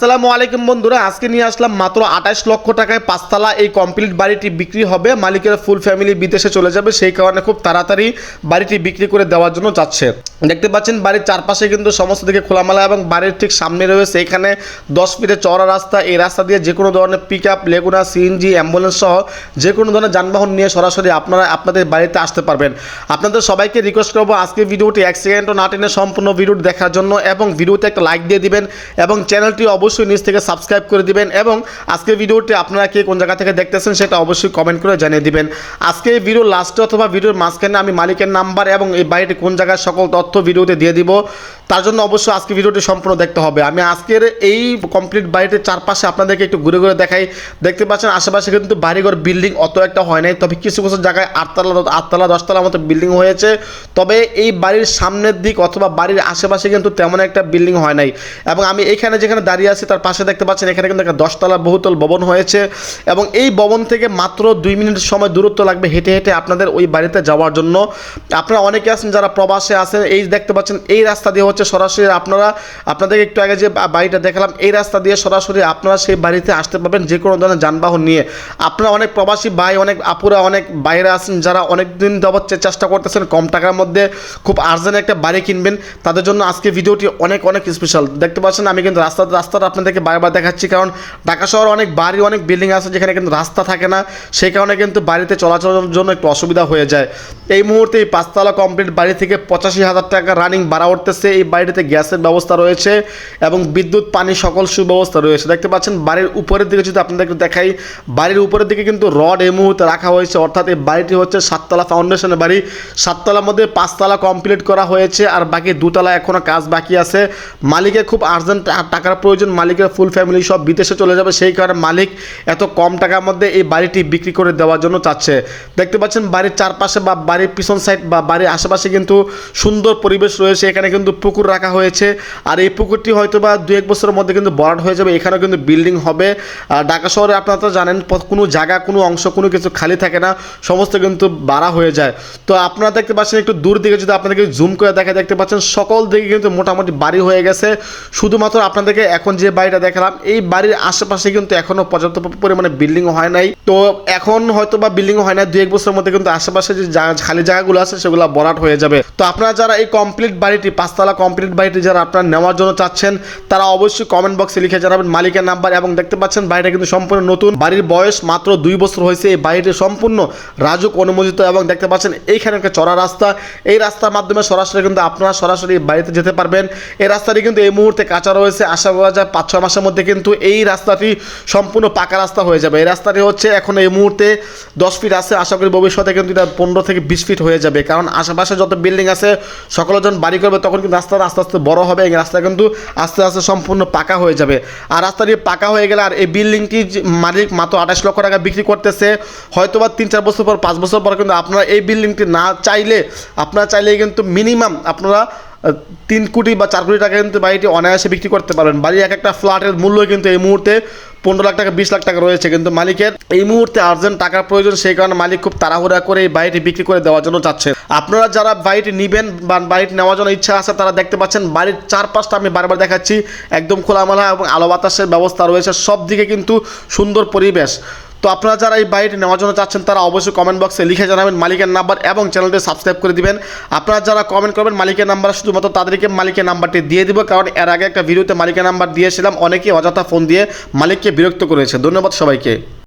আসসালামু আলাইকুম বন্ধুরা, আজকে নিয়ে আসলাম মাত্র 28 লক্ষ টাকায় পাঁচতলা এই কমপ্লিট বাড়িটি বিক্রি হবে। মালিকের ফুল ফ্যামিলি বিদেশে চলে যাবে, সেই কারণে খুব তাড়াতাড়ি বাড়িটি বিক্রি করে দেওয়ার জন্য চাচ্ছে। দেখতে পাচ্ছেন বাড়ির চারপাশে কিন্তু সমস্ত দিকে খোলামেলা এবং বাড়ির ঠিক সামনে রয়েছে এখানে 10 ফিটের চওড়া রাস্তা। এই রাস্তা দিয়ে যে কোনো ধরনের পিক আপ, লেগুনা, সিএনজি, অ্যাম্বুলেন্স সহ যে কোনো ধরনের যানবাহন নিয়ে সরাসরি আপনারা আপনাদের বাড়িতে আসতে পারবেন। আপনাদের সবাইকে রিকোয়েস্ট করবো আজকে ভিডিওটি 1 সেকেন্ডও না টেনে সম্পূর্ণ ভিডিওটি দেখার জন্য, এবং ভিডিওতে একটা লাইক দিয়ে দিবেন এবং চ্যানেলটি অবশ্যই নিচ থেকে সাবস্ক্রাইব করে দিবেন। এবং আজকের ভিডিওটি আপনারা কে কোন জায়গা থেকে দেখতেছেন সেটা অবশ্যই কমেন্ট করে জানিয়ে দিবেন। আজকে এই ভিডিওর লাস্টে অথবা ভিডিওর মাঝখানে আমি মালিকের নাম্বার এবং এই বাড়িটি কোন জায়গায় সকল তথ্য ভিডিওতে দিয়ে দিব। তার জন্য অবশ্যই আজকে ভিডিওটি সম্পূর্ণ দেখতে হবে। আমি আজকের এই কমপ্লিট বাড়িটির চারপাশে আপনাদেরকে একটু ঘুরে ঘুরে দেখাই। দেখতে পাচ্ছেন আশেপাশে কিন্তু বাড়িঘর বিল্ডিং অত একটা হয় নাই, তবে কিছু কিছু জায়গায় 8তলা 10তলার মতো বিল্ডিং হয়েছে। তবে এই বাড়ির সামনের দিক অথবা বাড়ির আশেপাশে কিন্তু তেমন একটা বিল্ডিং হয় নাই। এবং আমি এখানে যেখানে দাঁড়িয়ে আছি তার পাশে দেখতে পাচ্ছেন এখানে কিন্তু একটা 10তলা বহুতল ভবন হয়েছে, এবং এই ভবন থেকে মাত্র 2 মিনিট সময় দূরত্ব লাগবে হেঁটে হেঁটে আপনাদের ওই বাড়িতে যাওয়ার জন্য। আপনারা অনেকে আছেন যারা প্রবাসে আছেন, এই দেখতে পাচ্ছেন এই রাস্তা দিয়ে হচ্ছে সরাসরি আপনাদের একটু আগে যে বাড়িটা দেখালাম এই রাস্তা দিয়ে সরাসরি আপনারা সেই বাড়িতে আসতে পারবেন যে কোনো ধরনের যানবাহন নিয়ে। আপনারা অনেক প্রবাসী ভাই, অনেক আপুরা, অনেক বাইরে আছেন যারা অনেক দিন যাবত চেষ্টা করতেছেন কম টাকার মধ্যে খুব আর্জেন্ট একটা বাড়ি কিনবেন, তাদের জন্য আজকে ভিডিওটি অনেক অনেক স্পেশাল। দেখতে পাচ্ছেন আমি কিন্তু রাস্তাটা আপনাদেরকে বারবার দেখাচ্ছি, কারণ ঢাকা শহরে অনেক বাড়ি, অনেক বিল্ডিং আছে যেখানে কিন্তু রাস্তা থাকে না, সেই কারণে কিন্তু বাড়িতে চলাচলের জন্য একটু অসুবিধা হয়ে যায়। এই মুহূর্তে এই 5তলা কমপ্লিট বাড়ি থেকে 85,000 টাকা রানিং ভাড়া উঠতেছে। এই বাড়িতে গ্যাসের ব্যবস্থা রয়েছে এবং বিদ্যুৎ, পানি সকল সুব্যবস্থা রয়েছে। দেখতে পাচ্ছেন বাড়ির উপরের দিকে যদি আপনাদেরকে দেখাই, বাড়ির উপরের দিকে কিন্তু রড এই মুহূর্তে রাখা হয়েছে, অর্থাৎ এই বাড়িটি হচ্ছে 7তলা ফাউন্ডেশনের বাড়ি। 7তলার মধ্যে 5তলা কমপ্লিট করা হয়েছে আর বাকি 2তলা এখনও কাজ বাকি আছে। মালিকের খুব আর্জেন্ট টাকার প্রয়োজন, মালিকের ফুল ফ্যামিলি সব বিদেশে চলে যাবে, সেই কারণে মালিক এত কম টাকার মধ্যে এই বাড়িটি বিক্রি করে দেওয়ার জন্য চাচ্ছে। দেখতে পাচ্ছেন বাড়ির চারপাশে বা বাড়ির পিছন সাইড বা বাড়ির আশেপাশে কিন্তু সুন্দর পরিবেশ রয়েছে। এখানে কিন্তু পুকুর রাখা হয়েছে, আর এই পুকুরটি হয়তো বা 2-1 বছরের মধ্যে কিন্তু ভরাট হয়ে যাবে। এখানেও কিন্তু বিল্ডিং হবে। আর ঢাকা শহরে আপনারা তো জানেন কোনো জায়গা, কোনো অংশ, কোনো কিছু খালি থাকে না, সমস্ত কিন্তু বাড়া হয়ে যায়। তো আপনারা দেখতে পাচ্ছেন একটু দূর দিকে যদি আপনাদেরকে জুম করে দেখা, দেখতে পাচ্ছেন সকল দিকে কিন্তু মোটামুটি বাড়ি হয়ে গেছে। শুধুমাত্র আপনাদেরকে এখন যে বাড়িটা দেখালাম এই বাড়ির আশেপাশে কিন্তু এখনও পর্যাপ্ত পরিমাণে বিল্ডিং হয় নাই। তো এখন হয়তো বা বিল্ডিং হয় না, 2-1 বছরের মধ্যে কিন্তু আশেপাশে যে খালি জায়গাগুলো আছে সেগুলো ভরাট হয়ে যাবে। তো আপনারা যারা এই কমপ্লিট বাড়িটি 5তলা কমপ্লিট বাড়িটি যারা আপনারা নেওয়ার জন্য চাচ্ছেন তারা অবশ্যই কমেন্ট বক্সে লিখে জানাবেন মালিকের নাম্বার। এবং দেখতে পাচ্ছেন বাড়িটা কিন্তু সম্পূর্ণ নতুন, বাড়ির বয়স মাত্র 2 বছর হয়েছে। এই বাড়িটি সম্পূর্ণ রাজুক অনুমোদিত, এবং দেখতে পাচ্ছেন এইখানে একটা চড়া রাস্তা, এই রাস্তার মাধ্যমে সরাসরি কিন্তু আপনারা সরাসরি বাড়িতে যেতে পারবেন। এই রাস্তাটি কিন্তু এই মুহূর্তে কাঁচা রয়েছে, আশা করা যায় 5-6 মাসের মধ্যে কিন্তু এই রাস্তাটি সম্পূর্ণ পাকা রাস্তা হয়ে যাবে। এই রাস্তাটি হচ্ছে এখন এই মুহূর্তে 10 ফিট আছে, আশা করি ভবিষ্যতে কিন্তু এটা 15 থেকে 20 ফিট হয়ে যাবে, কারণ আশেপাশে যত বিল্ডিং আছে সকলে যখন বাড়ি করবে তখন কিন্তু রাস্তাটা আস্তে আস্তে বড় হবে, এই রাস্তা কিন্তু আস্তে আস্তে সম্পূর্ণ পাকা হয়ে যাবে। আর রাস্তাটি পাকা হয়ে গেলে আর এই বিল্ডিংটি মালিক মাত্র 28 লক্ষ টাকা বিক্রি করতেছে। হয়তো বা 3-4 বছর পর, 5 বছর পর কিন্তু আপনারা এই বিল্ডিংটি না চাইলে, আপনারা চাইলে কিন্তু মিনিমাম আপনারা 3 কোটি বা 4 কোটি টাকা কিন্তু বাড়িটি অনায়াসে বিক্রি করতে পারবেন। বাড়ির এক একটা ফ্ল্যাটের মূল্য কিন্তু এই মুহূর্তে 15 লাখ টাকা, 20 লাখ টাকা রয়েছে, কিন্তু মালিকের এই মুহূর্তে আর্জেন্ট টাকার প্রয়োজন, সেই কারণে মালিক খুব তাড়াহুড়া করে এই বাড়িটি বিক্রি করে দেওয়ার জন্য চাচ্ছে। আপনারা যারা বাড়িটি নেবেন বা বাড়িটি নেওয়ার জন্য ইচ্ছা আছে তারা দেখতে পাচ্ছেন বাড়ির চারপাশটা আমি বারবার দেখাচ্ছি, একদম খোলামেলা এবং আলো বাতাসের ব্যবস্থা রয়েছে, সব দিকে কিন্তু সুন্দর পরিবেশ। তো আপনারা যারা এই বাড়িটি নেওয়ার জন্য চাচ্ছেন তারা অবশ্যই কমেন্ট বক্সে লিখে জানাবেন মালিকের নাম্বার এবং চ্যানেলটি সাবস্ক্রাইব করে দিবেন। আপনারা যারা কমেন্ট করবেন মালিকের নাম্বার, শুধুমাত্র তাদেরকে মালিকের নাম্বারটি দিয়ে দিব, কারণ এর আগে একটা ভিডিওতে মালিকের নাম্বার দিয়েছিলাম, অনেকেই অযথা ফোন দিয়ে মালিককে বিরক্ত করেছে। ধন্যবাদ সবাইকে।